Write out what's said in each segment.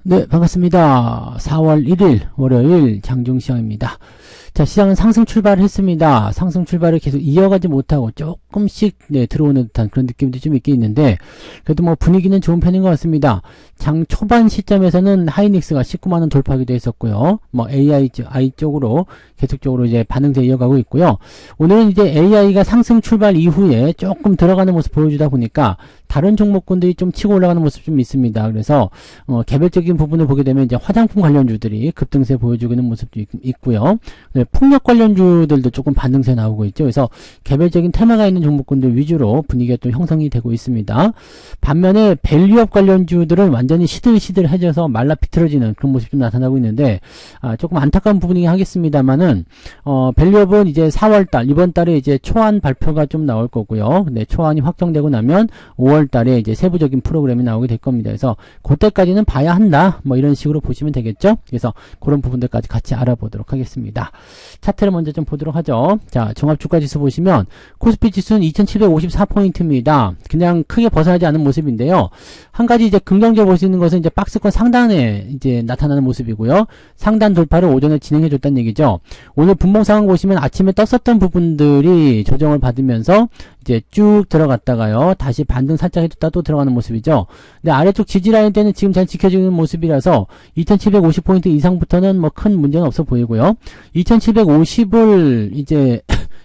네, 반갑습니다. 4월 1일 월요일 장중시장입니다. 자, 시장은 상승 출발했습니다. 상승 출발을 계속 이어가지 못하고 조금씩 들어오는 듯한 그런 느낌도 좀 있긴 있는데, 그래도 뭐 분위기는 좋은 편인 것 같습니다. 장 초반 시점에서는 하이닉스가 19만원 돌파하기도 했었고요. 뭐 AI 쪽으로 계속적으로 이제 반응세 이어가고 있고요. 오늘은 이제 AI가 상승 출발 이후에 조금 들어가는 모습 보여주다 보니까 다른 종목군들이 좀 치고 올라가는 모습 좀 있습니다. 그래서 개별적인 부분을 보게 되면 이제 화장품 관련주들이 급등세 보여주고 있는 모습도 있고요. 풍력 관련주들도 조금 반등세 나오고 있죠. 그래서 개별적인 테마가 있는 종목군들 위주로 분위기가 또 형성이 되고 있습니다. 반면에 밸류업 관련주들은 완전히 시들시들해져서 말라 비틀어지는 그런 모습이 좀 나타나고 있는데, 조금 안타까운 부분이긴 하겠습니다만은 밸류업은 이제 4월달 이번 달에 이제 초안 발표가 좀 나올 거고요. 근데 초안이 확정되고 나면 5월 달에 이제 세부적인 프로그램이 나오게 될 겁니다. 그래서 그때까지는 봐야 한다, 뭐 이런 식으로 보시면 되겠죠. 그래서 그런 부분들까지 같이 알아보도록 하겠습니다. 차트를 먼저 좀 보도록 하죠. 자, 종합주가지수 보시면 코스피 지수는 2754포인트입니다. 그냥 크게 벗어나지 않은 모습인데요. 한 가지 이제 긍정적으로 볼 수 있는 것은 이제 박스권 상단에 이제 나타나는 모습이고요. 상단 돌파를 오전에 진행해 줬다는 얘기죠. 오늘 분봉 상황 보시면 아침에 떴었던 부분들이 조정을 받으면서 이제 쭉 들어갔다가요, 다시 반등 살짝 해줬다 또 들어가는 모습이죠. 근데 아래쪽 지지라인 때는 지금 잘 지켜지는 모습이라서 2750포인트 이상부터는 뭐 큰 문제는 없어 보이고요. 2750을 이제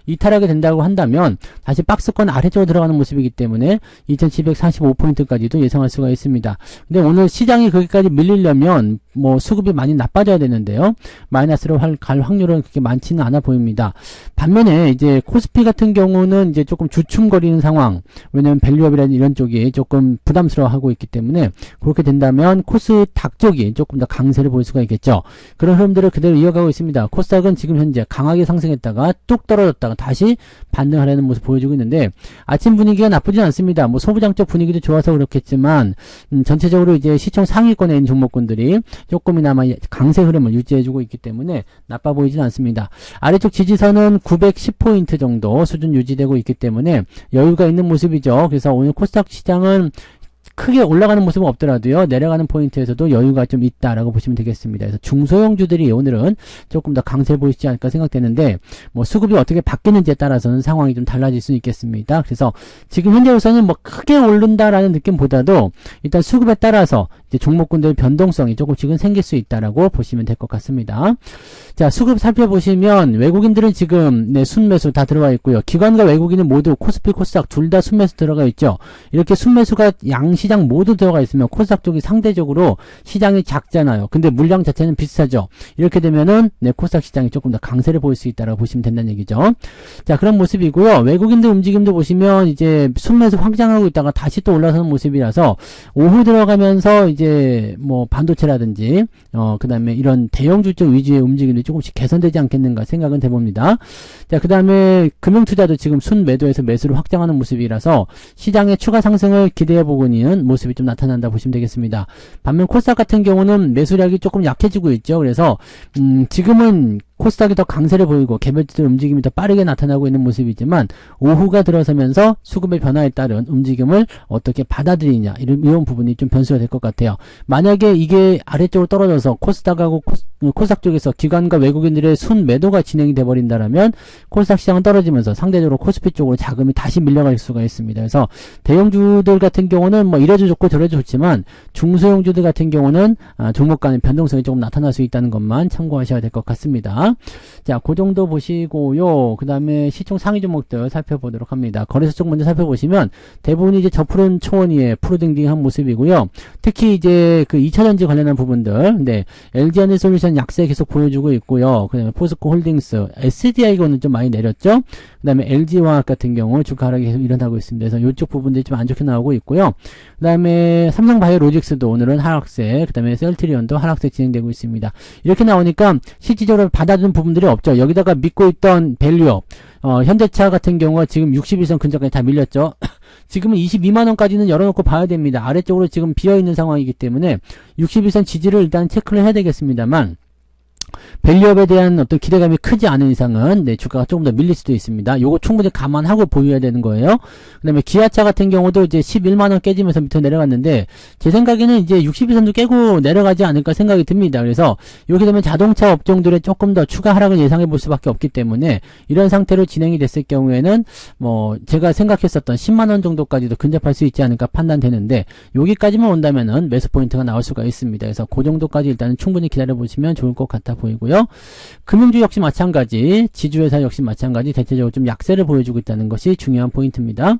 이탈하게 된다고 한다면 다시 박스권 아래쪽으로 들어가는 모습이기 때문에 2745포인트까지도 예상할 수가 있습니다. 근데 오늘 시장이 거기까지 밀리려면 뭐 수급이 많이 나빠져야 되는데요. 마이너스로 갈 확률은 그렇게 많지는 않아 보입니다. 반면에 이제 코스피 같은 경우는 이제 조금 주춤거리는 상황, 왜냐면 밸류업이라는 이런 쪽이 조금 부담스러워하고 있기 때문에 그렇게 된다면 코스닥 쪽이 조금 더 강세를 보일 수가 있겠죠. 그런 흐름들을 그대로 이어가고 있습니다. 코스닥은 지금 현재 강하게 상승했다가 뚝 떨어졌다가 다시 반등하려는 모습 보여주고 있는데, 아침 분위기가 나쁘진 않습니다. 뭐 소부장 쪽 분위기도 좋아서 그렇겠지만 전체적으로 이제 시총 상위권에 있는 종목군들이 조금이나마 강세 흐름을 유지해주고 있기 때문에 나빠 보이진 않습니다. 아래쪽 지지선은 910포인트 정도 수준 유지되고 있기 때문에 여유가 있는 모습이죠. 그래서 오늘 코스닥 시장은 크게 올라가는 모습은 없더라도요, 내려가는 포인트에서도 여유가 좀 있다라고 보시면 되겠습니다. 그래서 중소형주들이 오늘은 조금 더 강세 보이지 않을까 생각되는데, 뭐 수급이 어떻게 바뀌는지에 따라서는 상황이 좀 달라질 수 있겠습니다. 그래서 지금 현재로서는 뭐 크게 오른다라는 느낌보다도 일단 수급에 따라서 이제 종목군들의 변동성이 조금씩은 생길 수 있다라고 보시면 될 것 같습니다. 자, 수급 살펴보시면 외국인들은 지금 순매수 다 들어와 있고요. 기관과 외국인은 모두 코스피, 코스닥 둘 다 순매수 들어가 있죠. 이렇게 순매수가 양시장 모두 들어가 있으면 코스닥 쪽이 상대적으로 시장이 작잖아요. 근데 물량 자체는 비슷하죠. 이렇게 되면은 코스닥 시장이 조금 더 강세를 보일 수 있다라고 보시면 된다는 얘기죠. 자, 그런 모습이고요. 외국인들 움직임도 보시면 이제 순매수 확장하고 있다가 다시 또 올라서는 모습이라서 오후 들어가면서 이제 뭐 반도체라든지 그 다음에 이런 대형주 쪽 위주의 움직임이 조금씩 개선되지 않겠는가 생각은 돼봅니다. 자, 그 다음에 금융투자도 지금 순매도에서 매수를 확장하는 모습이라서 시장의 추가 상승을 기대해보고 있는 모습이 좀 나타난다 보시면 되겠습니다. 반면 코스닥 같은 경우는 매수량이 조금 약해지고 있죠. 그래서 지금은 코스닥이 더 강세를 보이고 개별주들 움직임이 더 빠르게 나타나고 있는 모습이지만, 오후가 들어서면서 수급의 변화에 따른 움직임을 어떻게 받아들이냐, 이런 부분이 좀 변수가 될 것 같아요. 만약에 이게 아래쪽으로 떨어져서 코스닥하고 코스닥 쪽에서 기관과 외국인들의 순매도가 진행이 돼버린다라면 코스닥 시장은 떨어지면서 상대적으로 코스피 쪽으로 자금이 다시 밀려갈 수가 있습니다. 그래서 대형주들 같은 경우는 뭐 이래도 좋고 저래도 좋지만, 중소형주들 같은 경우는 종목 간의 변동성이 조금 나타날 수 있다는 것만 참고하셔야 될 것 같습니다. 자, 그 정도 보시고요. 그 다음에 시총 상위 종목들 살펴보도록 합니다. 거래소 쪽 먼저 살펴보시면 대부분이 이제 저푸른 초원위에 푸르딩딩한 모습이고요. 특히 이제 그 2차전지 관련한 부분들, LG에너지솔루션 약세 계속 보여주고 있고요. 그 다음에 포스코 홀딩스, SDI고는 좀 많이 내렸죠. 그 다음에 LG화학 같은 경우 주가 하락이 계속 일어나고 있습니다. 그래서 이쪽 부분들이 좀 안 좋게 나오고 있고요. 그 다음에 삼성바이오로직스도 오늘은 하락세, 그 다음에 셀트리온도 하락세 진행되고 있습니다. 이렇게 나오니까 실질적으로 받아주는 부분들이 없죠. 여기다가 믿고 있던 밸류업, 현대차 같은 경우가 지금 61선 근처까지 다 밀렸죠. 지금은 22만원까지는 열어놓고 봐야 됩니다. 아래쪽으로 지금 비어있는 상황이기 때문에 61선 지지를 일단 체크를 해야 되겠습니다만, 밸류업에 대한 어떤 기대감이 크지 않은 이상은 네, 주가가 조금 더 밀릴 수도 있습니다. 요거 충분히 감안하고 보유해야 되는 거예요. 그 다음에 기아차 같은 경우도 이제 11만원 깨지면서 밑으로 내려갔는데 제 생각에는 이제 62선도 깨고 내려가지 않을까 생각이 듭니다. 그래서 이렇게 되면 자동차 업종들의 조금 더 추가 하락을 예상해 볼 수밖에 없기 때문에 이런 상태로 진행이 됐을 경우에는 뭐 제가 생각했었던 10만원 정도까지도 근접할 수 있지 않을까 판단되는데 여기까지만 온다면은 매수 포인트가 나올 수가 있습니다. 그래서 그 정도까지 일단은 충분히 기다려 보시면 좋을 것 같아 보이고요. 금융주 역시 마찬가지, 지주회사 역시 마찬가지 대체적으로 좀 약세를 보여주고 있다는 것이 중요한 포인트입니다.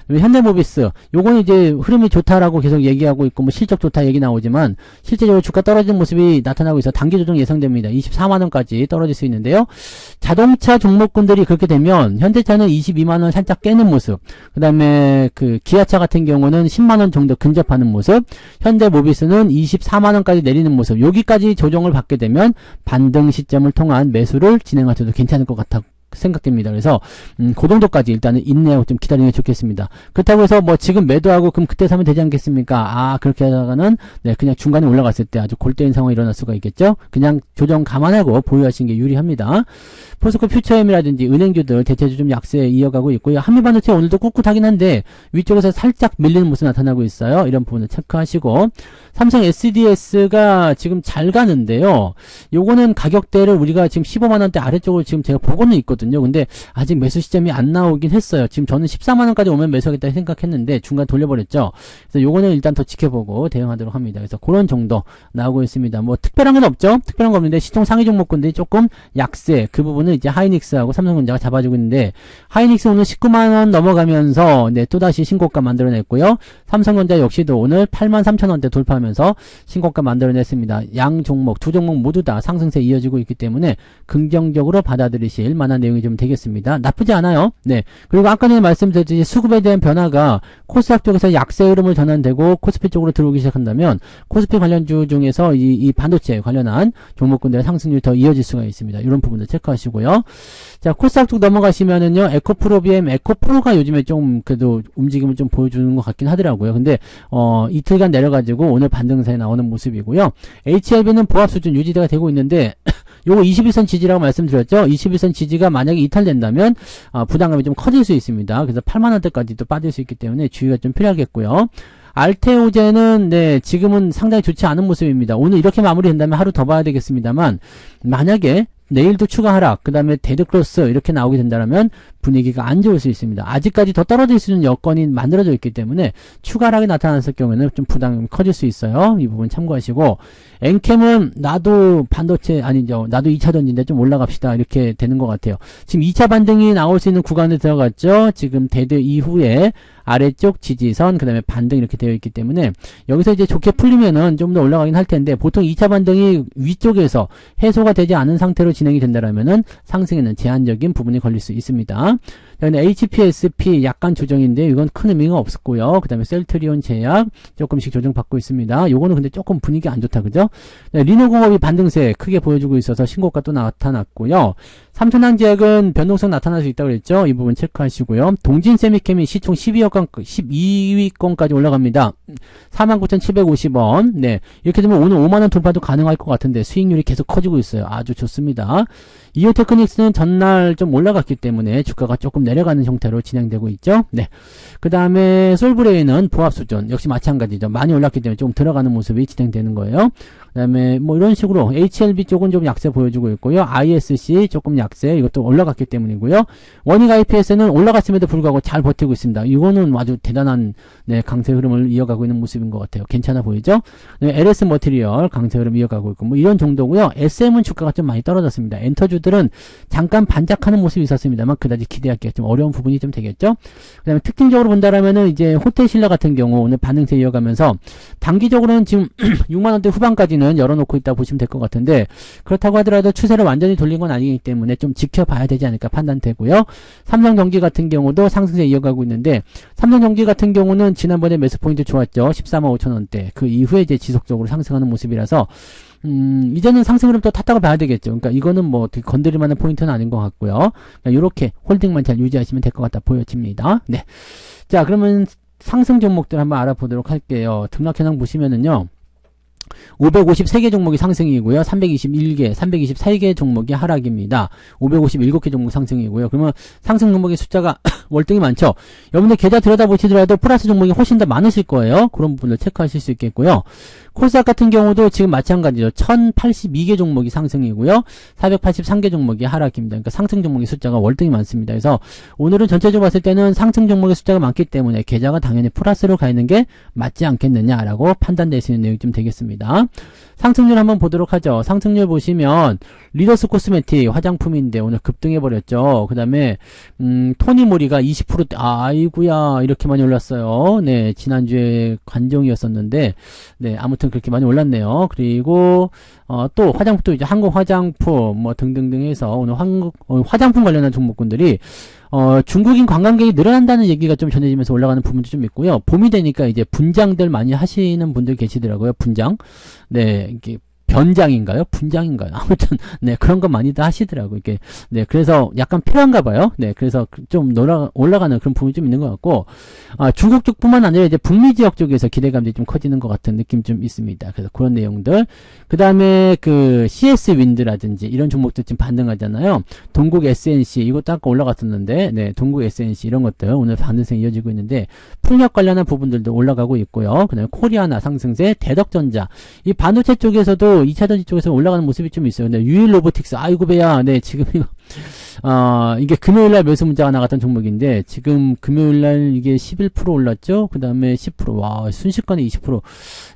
현대모비스, 요거는 이제 흐름이 좋다라고 계속 얘기하고 있고 뭐 실적 좋다 얘기 나오지만 실제적으로 주가 떨어지는 모습이 나타나고 있어 단기 조정 예상됩니다. 24만원까지 떨어질 수 있는데요. 자동차 종목군들이 그렇게 되면 현대차는 22만원 살짝 깨는 모습, 그 다음에 그 기아차 같은 경우는 10만원 정도 근접하는 모습, 현대모비스는 24만원까지 내리는 모습, 여기까지 조정을 받게 되면 반등 시점을 통한 매수를 진행하셔도 괜찮을 것 같아 생각됩니다. 그래서 그 정도까지 일단은 인내하고 좀 기다리는 게 좋겠습니다. 그렇다고 해서 뭐 지금 매도하고 그럼 그때 사면 되지 않겠습니까? 그렇게 하다가는 네, 그냥 중간에 올라갔을 때 아주 골 때린 상황이 일어날 수가 있겠죠. 그냥 조정 감안하고 보유하시는 게 유리합니다. 포스코 퓨처엠이라든지 은행주들 대체적으로 좀 약세 이어가고 있고요. 한미반도체 오늘도 꿋꿋하긴 한데 위쪽에서 살짝 밀리는 모습 나타나고 있어요. 이런 부분을 체크하시고 삼성 SDS가 지금 잘 가는데요. 요거는 가격대를 우리가 지금 15만원대 아래쪽으로 지금 제가 보고는 있거든요. 근데 아직 매수 시점이 안 나오긴 했어요. 지금 저는 14만원까지 오면 매수하겠다 생각했는데 중간 돌려버렸죠. 그래서 요거는 일단 더 지켜보고 대응하도록 합니다. 그래서 그런 정도 나오고 있습니다. 뭐 특별한 건 없죠. 특별한 건 없는데 시총 상위 종목군들이 조금 약세, 그 부분은 이제 하이닉스하고 삼성전자가 잡아주고 있는데 하이닉스 오늘 19만원 넘어가면서 네, 또다시 신고가 만들어냈고요. 삼성전자 역시도 오늘 83,000원대 돌파하면서 신고가 만들어냈습니다. 양 종목, 두 종목 모두 다 상승세 이어지고 있기 때문에 긍정적으로 받아들이실 만한 내용이 좀 되겠습니다. 나쁘지 않아요. 네. 그리고 아까 전에 말씀드렸듯이 수급에 대한 변화가 코스닥 쪽에서 약세 흐름을 전환되고 코스피 쪽으로 들어오기 시작한다면 코스피 관련주 중에서 이 반도체 관련한 종목군들의 상승률이 더 이어질 수가 있습니다. 이런 부분도 체크하시고요. 자, 코스닥 쪽 넘어가시면은요, 에코프로비엠, 에코프로가 요즘에 좀 그래도 움직임을 좀 보여주는 것 같긴 하더라고요. 근데 이틀간 내려가지고 오늘 반등세에 나오는 모습이고요. HLB는 보합 수준 유지가 되고 있는데 요거 21선 지지라고 말씀드렸죠. 21선 지지가 만약에 이탈된다면 부담감이 좀 커질 수 있습니다. 그래서 8만원대까지도 빠질 수 있기 때문에 주의가 좀 필요하겠고요. 알테오제는 네, 지금은 상당히 좋지 않은 모습입니다. 오늘 이렇게 마무리된다면 하루 더 봐야 되겠습니다만 만약에 내일도 추가 하락, 그 다음에 데드크로스 이렇게 나오게 된다면 분위기가 안 좋을 수 있습니다. 아직까지 더 떨어질 수 있는 여건이 만들어져 있기 때문에 추가 하락이 나타났을 경우에는 좀 부담이 커질 수 있어요. 이 부분 참고하시고 엔캠은 나도 반도체 아니죠. 나도 2차 전지인데 좀 올라갑시다. 이렇게 되는 것 같아요. 지금 2차 반등이 나올 수 있는 구간에 들어갔죠. 지금 데드 이후에 아래쪽 지지선, 그 다음에 반등 이렇게 되어 있기 때문에 여기서 이제 좋게 풀리면은 좀 더 올라가긴 할 텐데 보통 2차 반등이 위쪽에서 해소가 되지 않은 상태로 진행이 된다라면은 상승에는 제한적인 부분이 걸릴 수 있습니다. 자, 근데 HPSP 약간 조정인데 이건 큰 의미가 없었고요. 그 다음에 셀트리온 제약 조금씩 조정받고 있습니다. 요거는 근데 조금 분위기 안 좋다, 그죠? 네, 리노공업이 반등세 크게 보여주고 있어서 신고가 또 나타났고요. 삼천항제약은 변동성 나타날 수 있다고 그랬죠? 이 부분 체크하시고요. 동진세미캠이 시총 12위권까지 올라갑니다. 49,750원. 네. 이렇게 되면 오늘 5만원 돌파도 가능할 것 같은데 수익률이 계속 커지고 있어요. 아주 좋습니다. 이오테크닉스는 전날 좀 올라갔기 때문에 주가가 조금 내려가는 형태로 진행되고 있죠. 네. 그 다음에 솔브레인은 보합 수준 역시 마찬가지죠. 많이 올랐기 때문에 좀 들어가는 모습이 진행되는 거예요. 그 다음에 뭐 이런 식으로 HLB 쪽은 좀 약세 보여주고 있고요. ISC 조금 약세, 이것도 올라갔기 때문이고요. 원익 IPS는 올라갔음에도 불구하고 잘 버티고 있습니다. 이거는 아주 대단한 네, 강세 흐름을 이어가고 있는 모습인 것 같아요. 괜찮아 보이죠? 네, LS 머티리얼 강세 흐름 이어가고 있고 뭐 이런 정도고요. SM은 주가가 좀 많이 떨어졌습니다. 엔터주들은 잠깐 반짝하는 모습이 있었습니다만 그다지 기대하기가 좀 어려운 부분이 좀 되겠죠. 그 다음에 특징적으로 본다라면은 이제 호텔신라 같은 경우 오늘 반등세 이어가면서 단기적으로는 지금 6만원대 후반까지는 열어놓고 있다 보시면 될 것 같은데 그렇다고 하더라도 추세를 완전히 돌린 건 아니기 때문에 좀 지켜봐야 되지 않을까 판단되고요. 삼성전기 같은 경우도 상승세 이어가고 있는데 삼성전기 같은 경우는 지난번에 매수 포인트 좋았죠. 14만 5천원대. 그 이후에 이제 지속적으로 상승하는 모습이라서 이제는 상승 흐름 또 탔다고 봐야 되겠죠. 그러니까 이거는 뭐 어떻게 건드릴 만한 포인트는 아닌 것 같고요. 이렇게 홀딩만 잘 유지하시면 될 것 같다 보여집니다. 네. 자, 그러면 상승 종목들 한번 알아보도록 할게요. 등락현황 보시면은요. 553개 종목이 상승이고요. 321개, 323개 종목이 하락입니다. 557개 종목 상승이고요. 그러면 상승 종목의 숫자가 월등히 많죠. 여러분들 계좌 들여다보시더라도 플러스 종목이 훨씬 더 많으실 거예요. 그런 부분을 체크하실 수 있겠고요. 코스닥 같은 경우도 지금 마찬가지죠. 1082개 종목이 상승이고요. 483개 종목이 하락입니다. 그러니까 상승 종목의 숫자가 월등히 많습니다. 그래서 오늘은 전체적으로 봤을 때는 상승 종목의 숫자가 많기 때문에 계좌가 당연히 플러스로 가 있는 게 맞지 않겠느냐라고 판단될 수 있는 내용이 좀 되겠습니다. 상승률 한번 보도록 하죠. 상승률 보시면 리더스 코스메틱 화장품인데 오늘 급등해버렸죠. 그 다음에 토니모리가 20% 아이구야 이렇게 많이 올랐어요. 네, 지난주에 관종이었었는데 네, 아무튼 그렇게 많이 올랐네요. 그리고 또 화장품도 이제 한국 화장품 뭐 등등등 해서 오늘 화장품 관련한 종목군들이 중국인 관광객이 늘어난다는 얘기가 좀 전해지면서 올라가는 부분도 좀 있고요. 봄이 되니까 이제 분장들 많이 하시는 분들 계시더라고요. 분장. 네, 이게 변장인가요? 분장인가요? 아무튼 네, 그런 거 많이들 하시더라고요. 이게 네, 그래서 약간 필요한가 봐요. 네, 그래서 좀 올라가는 그런 부분이 좀 있는 것 같고 중국 쪽뿐만 아니라 이제 북미 지역 쪽에서 기대감이 좀 커지는 것 같은 느낌 좀 있습니다. 그래서 그런 내용들. 그 다음에 그 CS 윈드라든지 이런 종목들 지금 반등하잖아요. 동국 SNC 이것도 아까 올라갔었는데 네, 동국 SNC 이런 것들 오늘 반등세 이어지고 있는데 풍력 관련한 부분들도 올라가고 있고요. 그 다음에 코리아나 상승세, 대덕전자 이 반도체 쪽에서도 2차전지 쪽에서 올라가는 모습이 좀 있어요. 근데 유일 로보틱스, 아이고 배야. 네, 지금 이거, 이게 금요일날 매수 문자가 나갔던 종목인데, 지금 금요일날 이게 11% 올랐죠? 그 다음에 10%, 와, 순식간에 20%.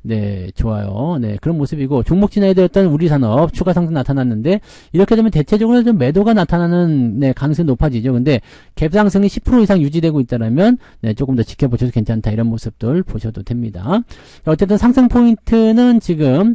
네, 좋아요. 네, 그런 모습이고, 종목 진화해드렸던 우리 산업, 추가 상승 나타났는데, 이렇게 되면 대체적으로 좀 매도가 나타나는, 네, 가능성이 높아지죠. 근데, 갭 상승이 10% 이상 유지되고 있다면, 네, 조금 더 지켜보셔도 괜찮다. 이런 모습들 보셔도 됩니다. 어쨌든 상승 포인트는 지금,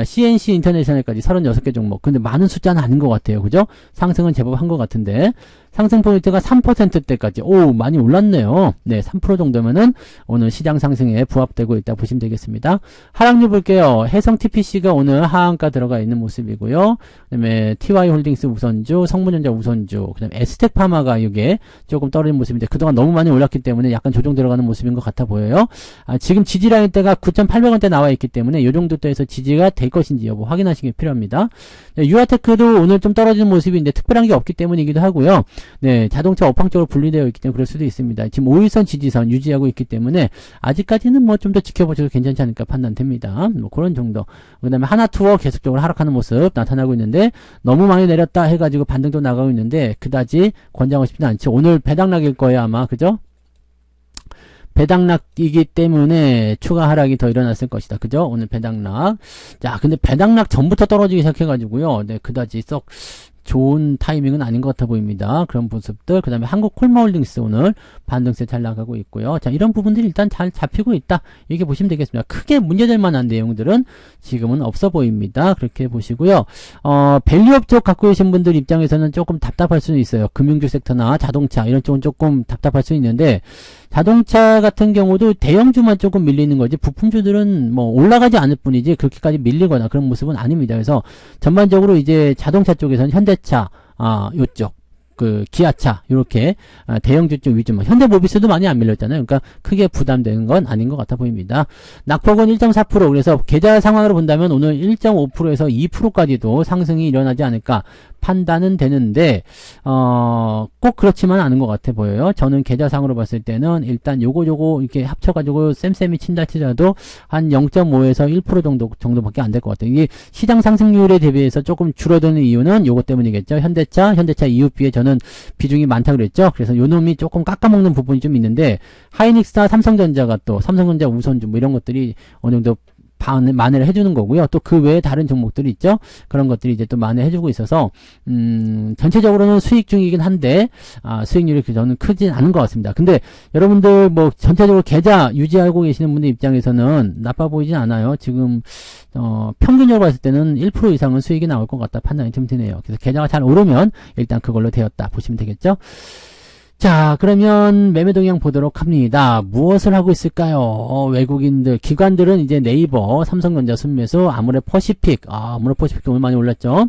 CNC 인터내셔널까지 36개 종목. 근데 많은 숫자는 아닌 것 같아요. 그죠? 상승은 제법 한 것 같은데. 상승 포인트가 3%대까지. 오, 많이 올랐네요. 네, 3% 정도면은 오늘 시장 상승에 부합되고 있다 보시면 되겠습니다. 하락률 볼게요. 해성 TPC가 오늘 하한가 들어가 있는 모습이고요. 그 다음에 TY홀딩스 우선주, 성문전자 우선주, 그 다음에 에스텍파마가 이게 조금 떨어진 모습인데 그동안 너무 많이 올랐기 때문에 약간 조정 들어가는 모습인 것 같아 보여요. 지금 지지라인 대가 9,800원대 나와 있기 때문에 이 정도 대에서 지지가 될 것인지 여부 확인하시기 필요합니다. 네, 유아테크도 오늘 좀 떨어지는 모습인데 특별한 게 없기 때문이기도 하고요. 네, 자동차 업황 쪽으로 분리되어 있기 때문에 그럴 수도 있습니다. 지금 5일선 지지선 유지하고 있기 때문에 아직까지는 뭐 좀 더 지켜보셔도 괜찮지 않을까 판단됩니다. 뭐 그런 정도. 그 다음에 하나투어 계속적으로 하락하는 모습 나타나고 있는데 너무 많이 내렸다 해가지고 반등도 나가고 있는데 그다지 권장하고 싶지는 않죠. 오늘 배당락일 거예요 아마. 그죠? 배당락이기 때문에 추가 하락이 더 일어났을 것이다. 그죠? 오늘 배당락. 자, 근데 배당락 전부터 떨어지기 시작해가지고요. 네, 그다지 썩 좋은 타이밍은 아닌 것 같아 보입니다. 그런 모습들. 그 다음에 한국 콜마홀딩스 오늘 반등세 잘 나가고 있고요. 자, 이런 부분들이 일단 잘 잡히고 있다. 이렇게 보시면 되겠습니다. 크게 문제될 만한 내용들은 지금은 없어 보입니다. 그렇게 보시고요. 밸류업 쪽 갖고 계신 분들 입장에서는 조금 답답할 수는 있어요. 금융주 섹터나 자동차 이런 쪽은 조금 답답할 수 있는데 자동차 같은 경우도 대형주만 조금 밀리는 거지 부품주들은 뭐 올라가지 않을 뿐이지 그렇게까지 밀리거나 그런 모습은 아닙니다. 그래서 전반적으로 이제 자동차 쪽에서는 현대차 요쪽 그 기아차 요렇게 대형주 쪽 위주만 현대모비스도 많이 안 밀렸잖아요. 그러니까 크게 부담되는 건 아닌 것 같아 보입니다. 낙폭은 1.4% 그래서 계좌 상황으로 본다면 오늘 1.5%에서 2%까지도 상승이 일어나지 않을까 판단은 되는데 꼭 그렇지만 않은 것 같아 보여요. 저는 계좌상으로 봤을 때는 일단 요거 이렇게 합쳐가지고 쌤쌤이 친다 치더라도 한 0.5에서 1% 정도밖에 안 될 것 같아요. 이게 시장 상승률에 대비해서 조금 줄어드는 이유는 요거 때문이겠죠. 현대차 EUP에 저는 비중이 많다고 그랬죠. 그래서 요 놈이 조금 깎아먹는 부분이 좀 있는데 하이닉스나 삼성전자가 또 삼성전자 우선주 뭐 이런 것들이 어느 정도 만회를 해주는 거고요. 또 그 외에 다른 종목들이 있죠. 그런 것들이 이제 또 만회해주고 있어서 전체적으로는 수익 중이긴 한데 수익률이 저는 크진 않은 것 같습니다. 근데 여러분들 뭐 전체적으로 계좌 유지하고 계시는 분들 입장에서는 나빠 보이진 않아요. 지금 평균적으로 봤을 때는 1% 이상은 수익이 나올 것 같다 판단이 좀 드네요. 그래서 계좌가 잘 오르면 일단 그걸로 되었다 보시면 되겠죠. 자, 그러면 매매 동향 보도록 합니다. 무엇을 하고 있을까요? 외국인들, 기관들은 이제 네이버, 삼성전자 순매수, 아모레 퍼시픽, 아모레 퍼시픽도 오늘 많이 올랐죠.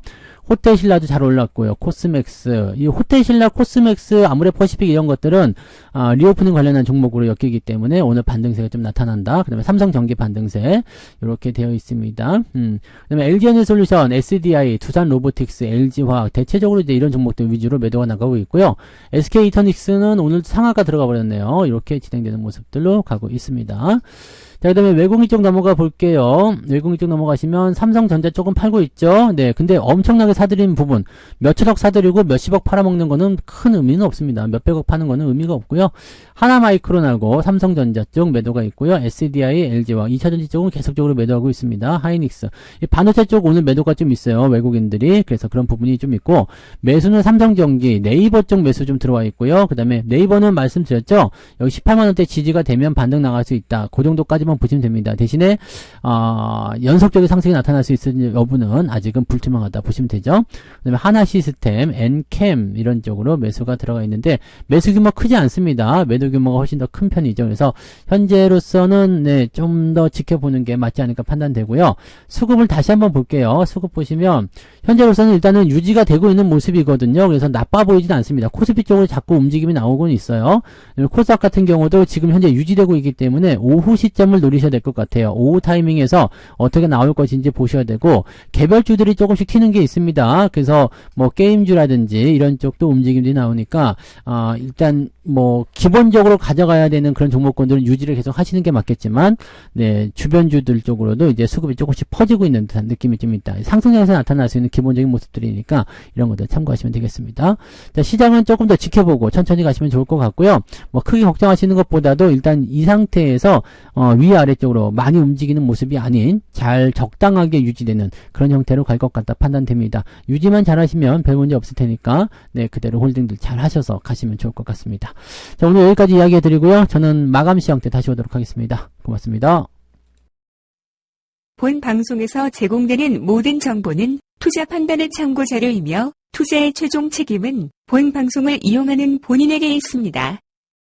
호텔신라도 잘 올랐고요. 코스맥스, 이 호텔신라, 코스맥스, 아모레퍼시픽 이런 것들은 리오프닝 관련한 종목으로 엮이기 때문에 오늘 반등세가 좀 나타난다. 그 다음에 삼성전기 반등세 이렇게 되어 있습니다. 그 다음에 LG에너지솔루션, SDI, 두산로보틱스, LG화학 대체적으로 이제 이런 종목들 위주로 매도가 나가고 있고요. SK이터닉스는 오늘 상하가 들어가 버렸네요. 이렇게 진행되는 모습들로 가고 있습니다. 자, 그 다음에 외국인 쪽 넘어가 볼게요. 외국인 쪽 넘어가시면 삼성전자 쪽은 팔고 있죠. 네, 근데 엄청나게 사들인 부분, 몇천억 사들이고 몇십억 팔아먹는 거는 큰 의미는 없습니다. 몇백억 파는 거는 의미가 없고요. 하나마이크론하고 삼성전자 쪽 매도가 있고요. SDI, LG와 2차전지 쪽은 계속적으로 매도하고 있습니다. 하이닉스. 이 반도체 쪽 오늘 매도가 좀 있어요. 외국인들이. 그래서 그런 부분이 좀 있고, 매수는 삼성전기, 네이버 쪽 매수 좀 들어와 있고요. 그 다음에 네이버는 말씀드렸죠. 여기 18만원대 지지가 되면 반등 나갈 수 있다. 그 정도까지만 보시면 됩니다. 대신에 연속적인 상승이 나타날 수 있을 여부는 아직은 불투명하다 보시면 되죠. 그 다음에 하나시스템, 엔캠 이런 쪽으로 매수가 들어가 있는데 매수 규모 크지 않습니다. 매도 규모가 훨씬 더 큰 편이죠. 그래서 현재로서는 네, 좀 더 지켜보는 게 맞지 않을까 판단되고요. 수급을 다시 한번 볼게요. 수급 보시면 현재로서는 일단은 유지가 되고 있는 모습이거든요. 그래서 나빠 보이진 않습니다. 코스피 쪽으로 자꾸 움직임이 나오고는 있어요. 코스닥 같은 경우도 지금 현재 유지되고 있기 때문에 오후 시점을 노리셔야 될 것 같아요. 오후 타이밍에서 어떻게 나올 것인지 보셔야 되고, 개별주들이 조금씩 튀는 게 있습니다. 그래서 뭐 게임주라든지 이런 쪽도 움직임들이 나오니까 일단 뭐 기본적으로 가져가야 되는 그런 종목군들은 유지를 계속 하시는 게 맞겠지만, 네, 주변주들 쪽으로도 이제 수급이 조금씩 퍼지고 있는 듯한 느낌이 좀 있다. 상승장에서 나타날 수 있는 기본적인 모습들이니까 이런 것들 참고하시면 되겠습니다. 자, 시장은 조금 더 지켜보고 천천히 가시면 좋을 것 같고요. 뭐 크게 걱정하시는 것보다도 일단 이 상태에서 위아래쪽으로 많이 움직이는 모습이 아닌 잘 적당하게 유지되는 그런 형태로 갈 것 같다 판단됩니다. 유지만 잘 하시면 별 문제 없을 테니까 네, 그대로 홀딩들 잘 하셔서 가시면 좋을 것 같습니다. 자, 오늘 여기까지 이야기 해드리고요. 저는 마감 시황 때 다시 오도록 하겠습니다. 고맙습니다. 본 방송에서 제공되는 모든 정보는 투자 판단의 참고 자료이며 투자의 최종 책임은 본 방송을 이용하는 본인에게 있습니다.